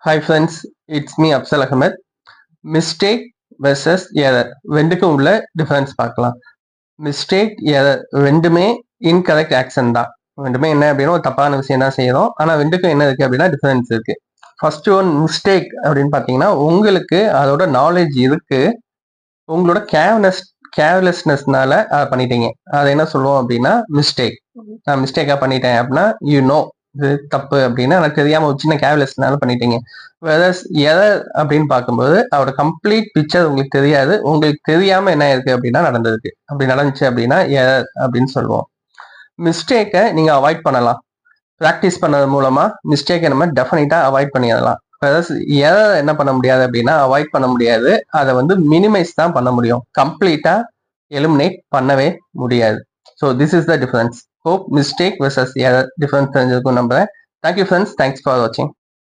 Hi friends, it's me Afzal Ahmed. Mistake versus error ரெண்டுக்கும் உள்ள difference பார்க்கலாம். Mistake error ரெண்டுமே இன்கரெக்ட் ஆக்ஷன் தான். ரெண்டுமே என்ன அப்படின்னா ஒரு தப்பான விஷயம் தான் செய்யறோம். ஆனா ரெண்டுக்கும் என்ன இருக்கு அப்படின்னா டிஃபரன்ஸ் இருக்கு. ஃபர்ஸ்ட் ஒன் மிஸ்டேக் அப்படின்னு பார்த்தீங்கன்னா உங்களுக்கு அதோட நாலேஜ் இருக்கு. உங்களோட கேர்லெஸ்னஸ்னால அதை பண்ணிட்டீங்க. அதை என்ன சொல்லுவோம் அப்படின்னா மிஸ்டேக். நான் மிஸ்டேக்கா பண்ணிட்டேன் அப்படின்னா இது தப்பு அப்படின்னா எனக்கு தெரியாம ஒரு சின்ன கேர்லெஸ்னால பண்ணிட்டீங்க. எரர் அப்படின்னு பார்க்கும்போது அவரோட கம்ப்ளீட் பிக்சர் உங்களுக்கு தெரியாது. உங்களுக்கு தெரியாம என்ன இருக்கு அப்படின்னா நடந்திருக்கு. அப்படி நடந்துச்சு அப்படின்னா எரர் அப்படின்னு சொல்லுவோம். மிஸ்டேக்கை நீங்க அவாய்ட் பண்ணலாம். ப்ராக்டிஸ் பண்ணது மூலமா மிஸ்டேக்கை நம்ம டெஃபினட்டா அவாய்ட் பண்ணிடலாம். எரர் என்ன பண்ண முடியாது அப்படின்னா அவாய்ட் பண்ண முடியாது. அதை மினிமைஸ் தான் பண்ண முடியும். கம்ப்ளீட்டா எலிமினேட் பண்ணவே முடியாது. So this is the difference. Hope mistake versus error difference தெரிஞ்சிருக்கும் நம்புறேன். Thank you friends. தேங்க்ஸ் ஃபார் வாட்சிங்.